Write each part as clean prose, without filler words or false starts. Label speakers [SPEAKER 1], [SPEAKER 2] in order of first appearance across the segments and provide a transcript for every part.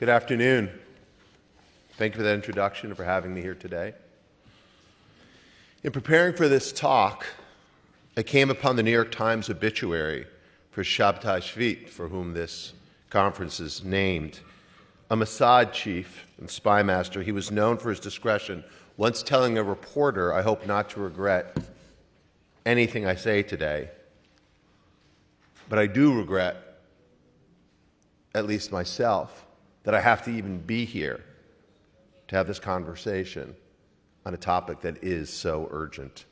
[SPEAKER 1] Good afternoon. Thank you for that introduction and for having me here today. In preparing for this talk, I came upon the New York Times obituary for Shabtai Shvit, for whom this conference is named. A Mossad chief and spy master, he was known for his discretion, once telling a reporter, "I hope not to regret anything I say today, but I do regret, at least myself, that I have to even be here to have this conversation on a topic that is so urgent."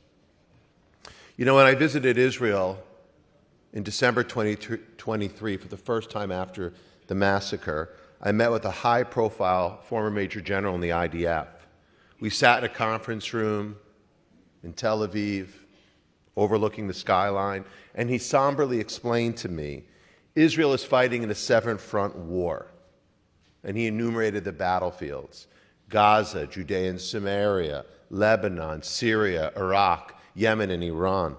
[SPEAKER 1] You know, when I visited Israel in December 2023 for the first time after the massacre, I met with a high-profile former major general in the IDF. We sat in a conference room in Tel Aviv, overlooking the skyline, and he somberly explained to me, Israel is fighting in a seven-front war. And he enumerated the battlefields: Gaza, Judea and Samaria, Lebanon, Syria, Iraq, Yemen, and Iran.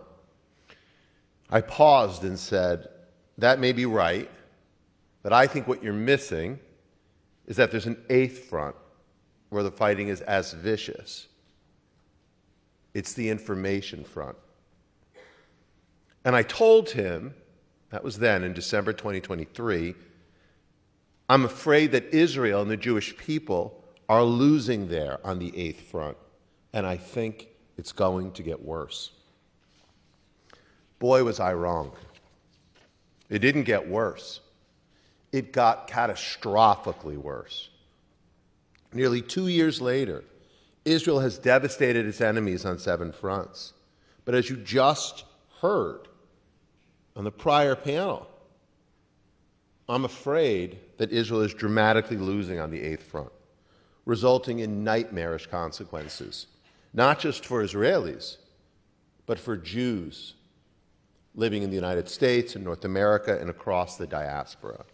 [SPEAKER 1] I paused and said, that may be right, but I think what you're missing is that there's an eighth front where the fighting is as vicious. It's the information front. And I told him, that was then in December 2023, I'm afraid that Israel and the Jewish people are losing there on the eighth front, and I think it's going to get worse. Boy, was I wrong. It didn't get worse. It got catastrophically worse. Nearly 2 years later, Israel has devastated its enemies on seven fronts. But as you just heard on the prior panel, I'm afraid that Israel is dramatically losing on the eighth front, resulting in nightmarish consequences, not just for Israelis, but for Jews living in the United States and North America and across the diaspora.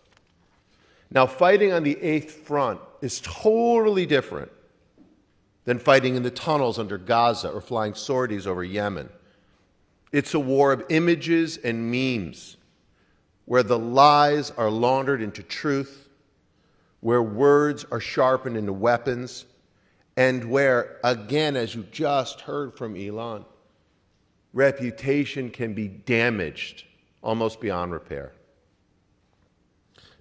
[SPEAKER 1] Now, fighting on the eighth front is totally different than fighting in the tunnels under Gaza or flying sorties over Yemen. It's a war of images and memes, where the lies are laundered into truth, where words are sharpened into weapons, and where, again, as you just heard from Elon, reputation can be damaged almost beyond repair.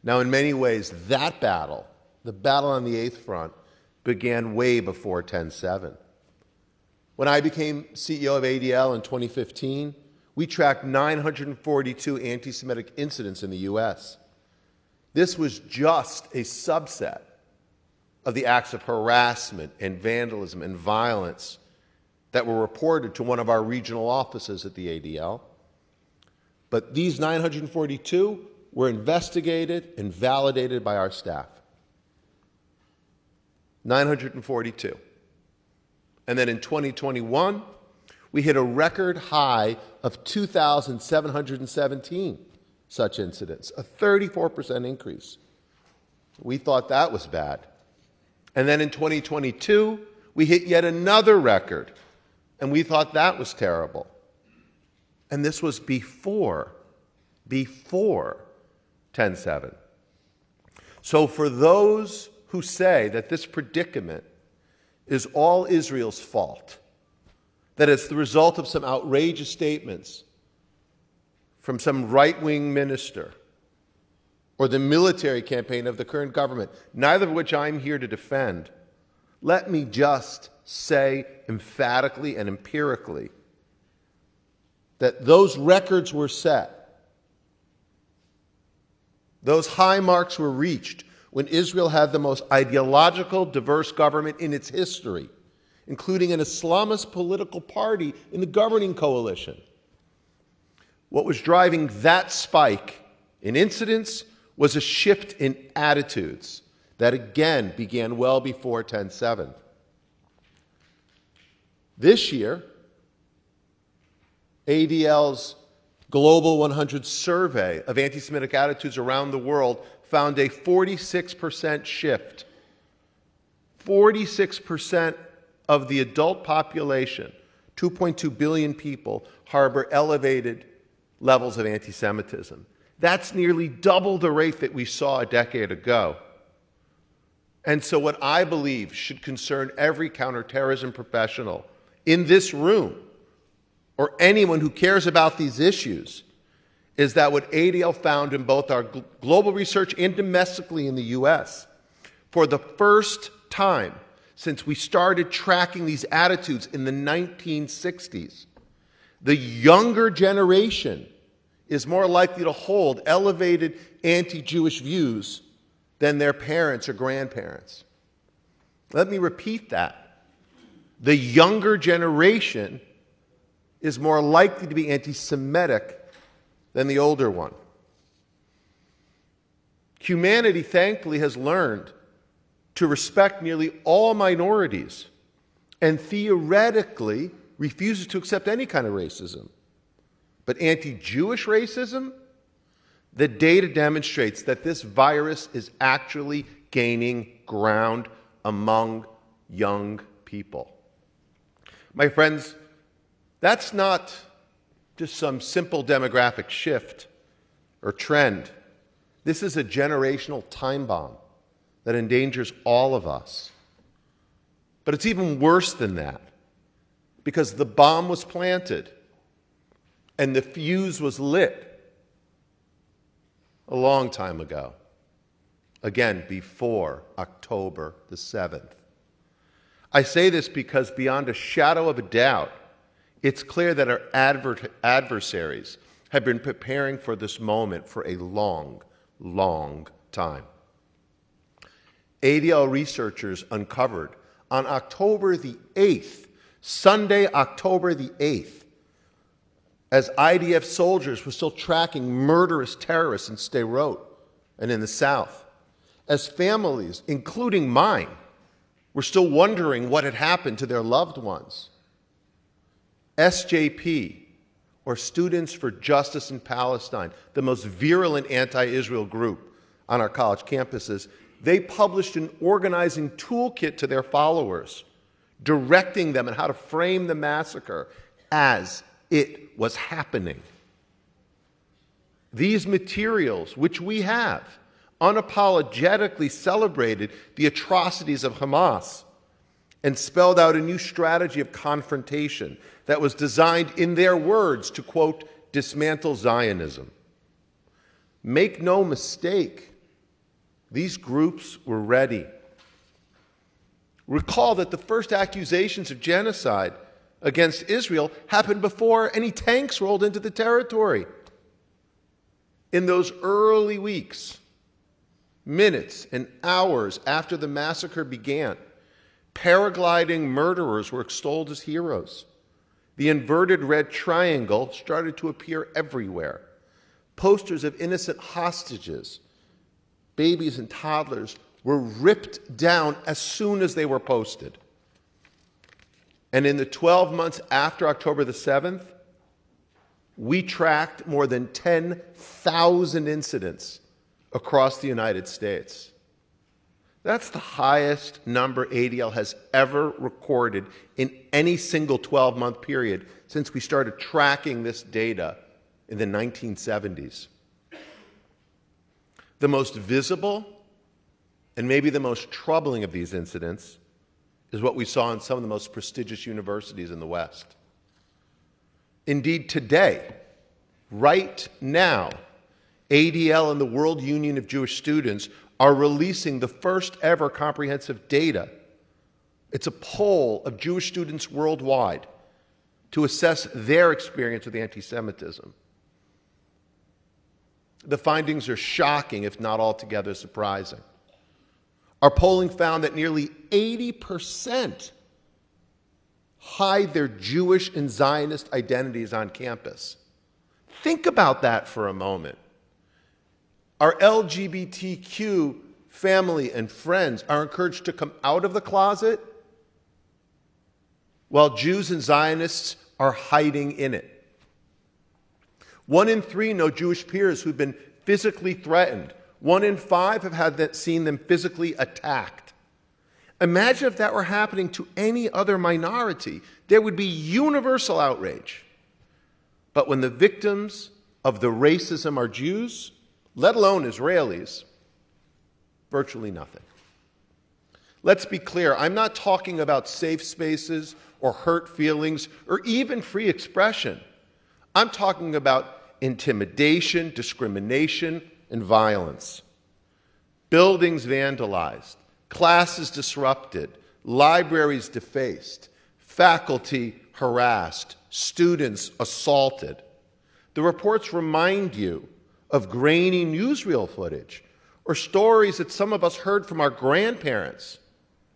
[SPEAKER 1] Now, in many ways, that battle, the battle on the eighth front, began way before 10/7. When I became CEO of ADL in 2015, we tracked 942 anti-Semitic incidents in the U.S. This was just a subset of the acts of harassment and vandalism and violence that were reported to one of our regional offices at the ADL. But these 942 were investigated and validated by our staff. 942. And then in 2021, we hit a record high of 2,717 such incidents, a 34% increase. We thought that was bad. And then in 2022, we hit yet another record, and we thought that was terrible. And this was before 10/7. So for those who say that this predicament is all Israel's fault, that it's the result of some outrageous statements from some right-wing minister or the military campaign of the current government, neither of which I'm here to defend, let me just say emphatically and empirically that those records were set, those high marks were reached when Israel had the most ideological, diverse government in its history, including an Islamist political party in the governing coalition. What was driving that spike in incidents was a shift in attitudes that again began well before 10/7. This year, ADL's Global 100 survey of anti-Semitic attitudes around the world found a 46% shift. 46% of the adult population, 2.2 billion people, harbor elevated levels of anti-Semitism. That's nearly double the rate that we saw a decade ago. And so what I believe should concern every counterterrorism professional in this room, or anyone who cares about these issues, is that what ADL found in both our global research and domestically in the US, for the first time since we started tracking these attitudes in the 1960s, the younger generation is more likely to hold elevated anti-Jewish views than their parents or grandparents. Let me repeat that. The younger generation is more likely to be anti-Semitic than the older one. Humanity, thankfully, has learned to respect nearly all minorities and theoretically refuses to accept any kind of racism. But anti-Jewish racism, the data demonstrates that this virus is actually gaining ground among young people. My friends, that's not just some simple demographic shift or trend. This is a generational time bomb that endangers all of us. But it's even worse than that, because the bomb was planted and the fuse was lit a long time ago. Again, before October the 7th. I say this because beyond a shadow of a doubt, it's clear that our adversaries have been preparing for this moment for a long, long time. ADL researchers uncovered on October the 8th, Sunday, October the 8th, as IDF soldiers were still tracking murderous terrorists in Sderot and in the South, as families, including mine, were still wondering what had happened to their loved ones. SJP, or Students for Justice in Palestine, the most virulent anti-Israel group on our college campuses, they published an organizing toolkit to their followers, directing them on how to frame the massacre as it was happening. These materials, which we have, unapologetically celebrated the atrocities of Hamas and spelled out a new strategy of confrontation that was designed, in their words, to, quote, dismantle Zionism. Make no mistake, these groups were ready. Recall that the first accusations of genocide against Israel happened before any tanks rolled into the territory. In those early weeks, minutes and hours after the massacre began, paragliding murderers were extolled as heroes. The inverted red triangle started to appear everywhere. Posters of innocent hostages, babies and toddlers, were ripped down as soon as they were posted. And in the 12 months after October the 7th, we tracked more than 10,000 incidents across the United States. That's the highest number ADL has ever recorded in any single 12-month period since we started tracking this data in the 1970s. The most visible and maybe the most troubling of these incidents is what we saw in some of the most prestigious universities in the West. Indeed, today, right now, ADL and the World Union of Jewish Students are releasing the first ever comprehensive data. It's a poll of Jewish students worldwide to assess their experience with anti-Semitism. The findings are shocking, if not altogether surprising. Our polling found that nearly 80% hide their Jewish and Zionist identities on campus. Think about that for a moment. Our LGBTQ family and friends are encouraged to come out of the closet, while Jews and Zionists are hiding in it. 1 in 3 know Jewish peers who've been physically threatened. 1 in 5 have seen them physically attacked. Imagine if that were happening to any other minority. There would be universal outrage. But when the victims of the racism are Jews, let alone Israelis, virtually nothing. Let's be clear, I'm not talking about safe spaces or hurt feelings or even free expression. I'm talking about intimidation, discrimination, and violence. Buildings vandalized, classes disrupted, libraries defaced, faculty harassed, students assaulted. The reports remind you of grainy newsreel footage or stories that some of us heard from our grandparents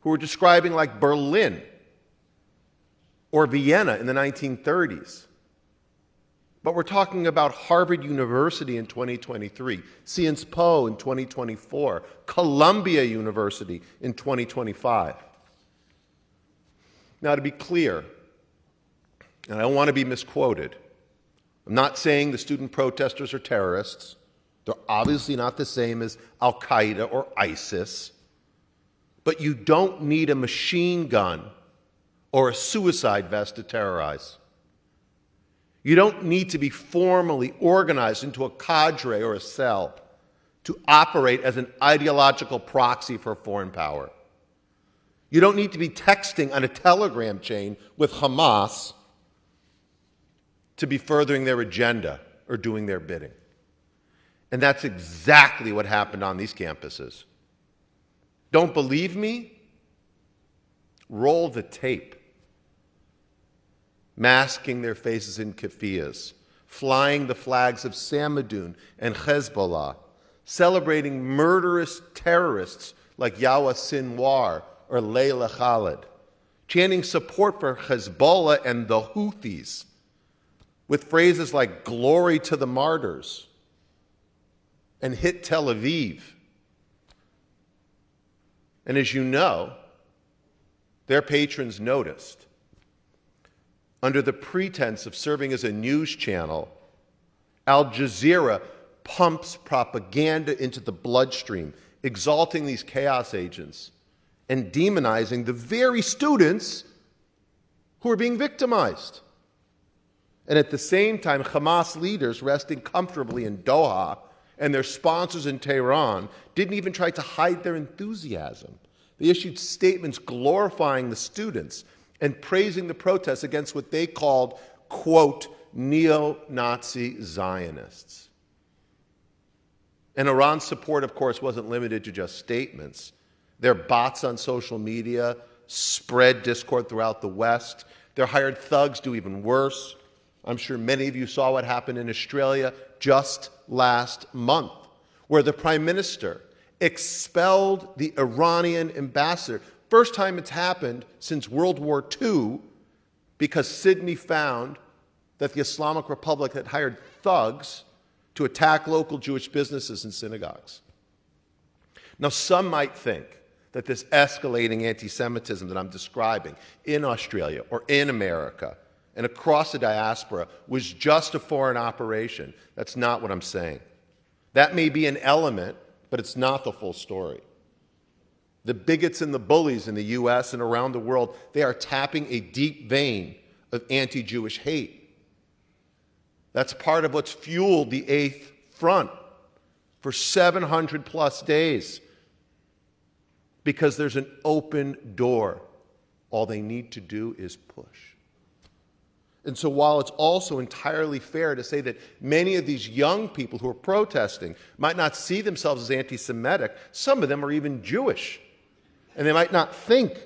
[SPEAKER 1] who were describing like Berlin or Vienna in the 1930s. But we're talking about Harvard University in 2023, Sciences Po in 2024, Columbia University in 2025. Now, to be clear, and I don't want to be misquoted, I'm not saying the student protesters are terrorists. They're obviously not the same as Al-Qaeda or ISIS. But you don't need a machine gun or a suicide vest to terrorize. You don't need to be formally organized into a cadre or a cell to operate as an ideological proxy for a foreign power. You don't need to be texting on a telegram chain with Hamas to be furthering their agenda or doing their bidding. And that's exactly what happened on these campuses. Don't believe me? Roll the tape. Masking their faces in keffiyehs, flying the flags of Samadoun and Hezbollah, celebrating murderous terrorists like Yawa Sinwar or Layla Khalid, chanting support for Hezbollah and the Houthis, with phrases like "glory to the martyrs" and "hit Tel Aviv." And as you know, their patrons noticed. Under the pretense of serving as a news channel, Al Jazeera pumps propaganda into the bloodstream, exalting these chaos agents and demonizing the very students who are being victimized. And at the same time, Hamas leaders resting comfortably in Doha and their sponsors in Tehran didn't even try to hide their enthusiasm. They issued statements glorifying the students and praising the protests against what they called, quote, neo-Nazi Zionists. And Iran's support, of course, wasn't limited to just statements. Their bots on social media spread discord throughout the West. Their hired thugs do even worse. I'm sure many of you saw what happened in Australia just last month, where the Prime Minister expelled the Iranian ambassador. First time it's happened since World War II, because Sydney found that the Islamic Republic had hired thugs to attack local Jewish businesses and synagogues. Now, some might think that this escalating anti-Semitism that I'm describing in Australia or in America and across the diaspora was just a foreign operation. That's not what I'm saying. That may be an element, but it's not the full story. The bigots and the bullies in the US and around the world, they are tapping a deep vein of anti-Jewish hate. That's part of what's fueled the Eighth Front for 700 plus days. Because there's an open door. All they need to do is push. And so while it's also entirely fair to say that many of these young people who are protesting might not see themselves as anti-Semitic, some of them are even Jewish. And they might not think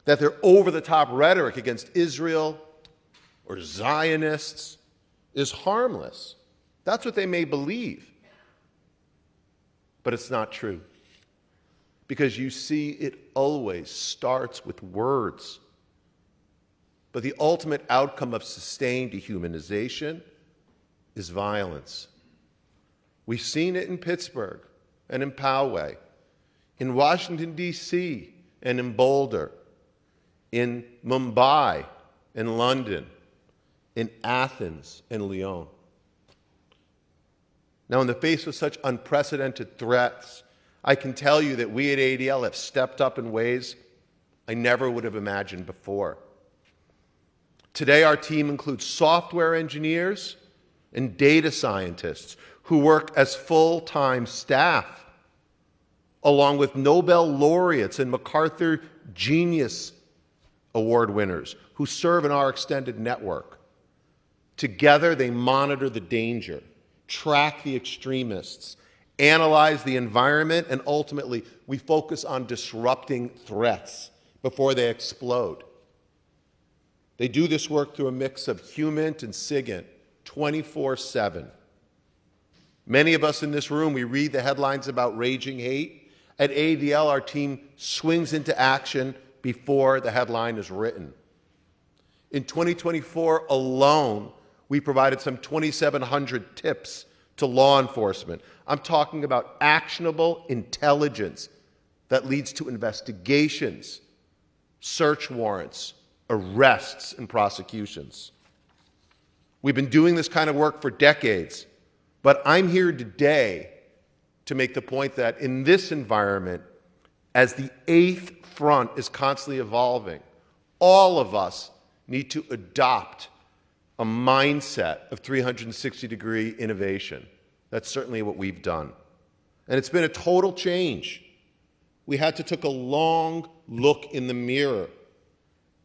[SPEAKER 1] that their over-the-top rhetoric against Israel or Zionists is harmless. That's what they may believe. But it's not true. Because you see, it always starts with words. But the ultimate outcome of sustained dehumanization is violence. We've seen it in Pittsburgh and in Poway, in Washington, D.C., and in Boulder, in Mumbai and London, in Athens and Lyon. Now, in the face of such unprecedented threats, I can tell you that we at ADL have stepped up in ways I never would have imagined before. Today, our team includes software engineers and data scientists who work as full-time staff, along with Nobel laureates and MacArthur Genius Award winners who serve in our extended network. Together, they monitor the danger, track the extremists, analyze the environment, and ultimately, we focus on disrupting threats before they explode. They do this work through a mix of HUMINT and SIGINT, 24/7. Many of us in this room, we read the headlines about raging hate. At ADL, our team swings into action before the headline is written. In 2024 alone, we provided some 2,700 tips to law enforcement. I'm talking about actionable intelligence that leads to investigations, search warrants, arrests, and prosecutions. We've been doing this kind of work for decades, but I'm here today to make the point that in this environment, as the eighth front is constantly evolving, all of us need to adopt a mindset of 360-degree innovation. That's certainly what we've done. And it's been a total change. We had to take a long look in the mirror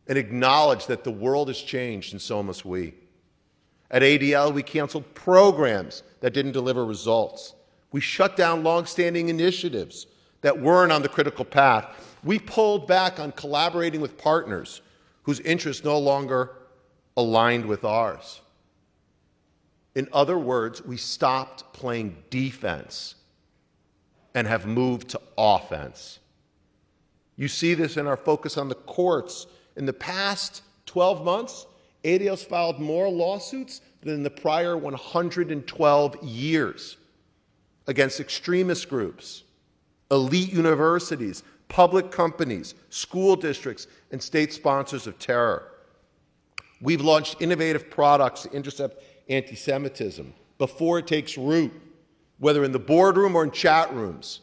[SPEAKER 1] and acknowledge that the world has changed, and so must we. At ADL, we canceled programs that didn't deliver results. We shut down long-standing initiatives that weren't on the critical path. We pulled back on collaborating with partners whose interests no longer aligned with ours. In other words, we stopped playing defense and have moved to offense. You see this in our focus on the courts. In the past 12 months, ADL's filed more lawsuits than in the prior 112 years against extremist groups, elite universities, public companies, school districts, and state sponsors of terror. We've launched innovative products to intercept anti-Semitism before it takes root, whether in the boardroom or in chat rooms,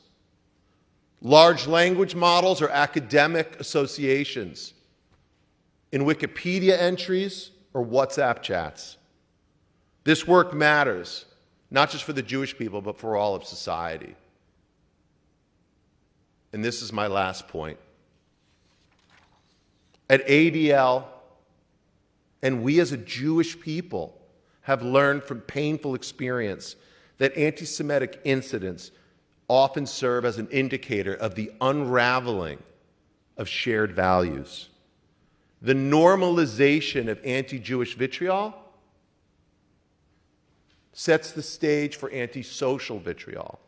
[SPEAKER 1] large language models or academic associations, in Wikipedia entries or WhatsApp chats. This work matters, not just for the Jewish people, but for all of society. And this is my last point. At ADL, and we as a Jewish people have learned from painful experience that anti-Semitic incidents often serve as an indicator of the unraveling of shared values. The normalization of anti-Jewish vitriol sets the stage for anti-social vitriol.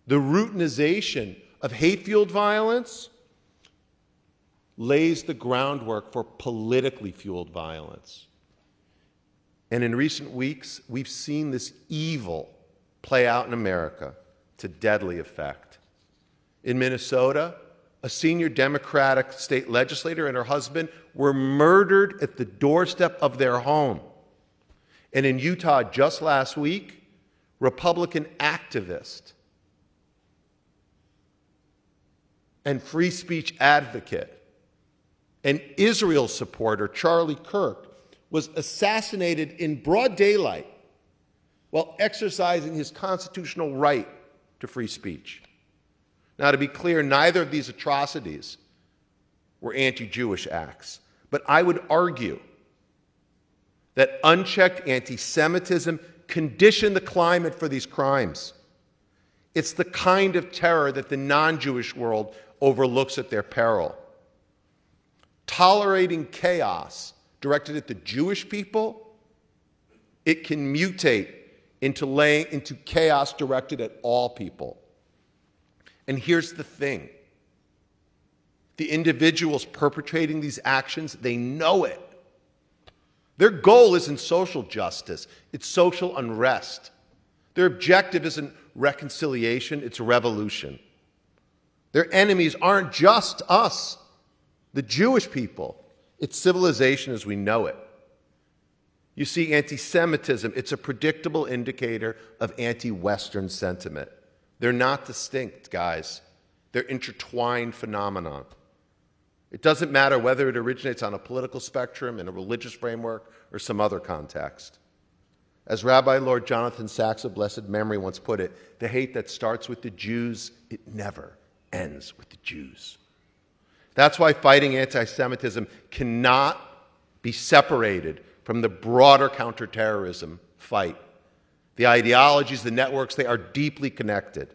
[SPEAKER 1] The routinization of hate-fueled violence lays the groundwork for politically fueled violence. And in recent weeks, we've seen this evil play out in America to deadly effect. In Minnesota, a senior Democratic state legislator and her husband were murdered at the doorstep of their home. And in Utah just last week, Republican activist and free speech advocate and Israel supporter Charlie Kirk was assassinated in broad daylight while exercising his constitutional right to free speech. Now, to be clear, neither of these atrocities were anti-Jewish acts, but I would argue that unchecked anti-Semitism conditioned the climate for these crimes. It's the kind of terror that the non-Jewish world overlooks at their peril. Tolerating chaos directed at the Jewish people, it can mutate into chaos directed at all people. And here's the thing. The individuals perpetrating these actions, they know it. Their goal isn't social justice, it's social unrest. Their objective isn't reconciliation, it's revolution. Their enemies aren't just us, the Jewish people. It's civilization as we know it. You see, anti-Semitism, it's a predictable indicator of anti-Western sentiment. They're not distinct, guys. They're intertwined phenomenon. It doesn't matter whether it originates on a political spectrum, in a religious framework, or some other context. As Rabbi Lord Jonathan Sacks of blessed memory once put it, the hate that starts with the Jews, it never ends with the Jews. That's why fighting anti-Semitism cannot be separated from the broader counterterrorism fight. The ideologies, the networks, they are deeply connected.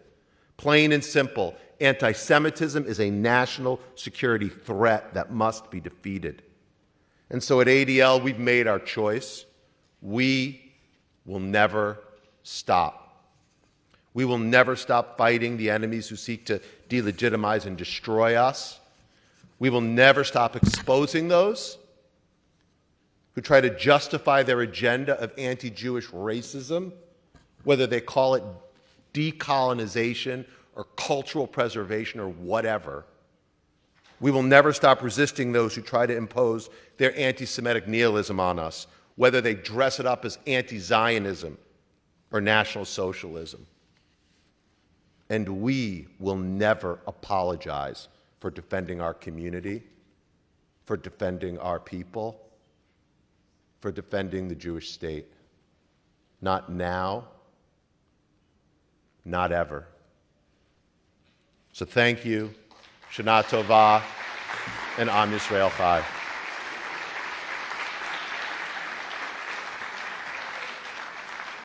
[SPEAKER 1] Plain and simple, anti-Semitism is a national security threat that must be defeated. And so at ADL, we've made our choice. We will never stop. We will never stop fighting the enemies who seek to delegitimize and destroy us. We will never stop exposing those who try to justify their agenda of anti-Jewish racism, whether they call it decolonization or cultural preservation or whatever. We will never stop resisting those who try to impose their anti-Semitic nihilism on us, whether they dress it up as anti-Zionism or National Socialism. And we will never apologize for defending our community, for defending our people, for defending the Jewish state. Not now, not ever. So thank you, Shana Tova, and Am Yisrael Chai.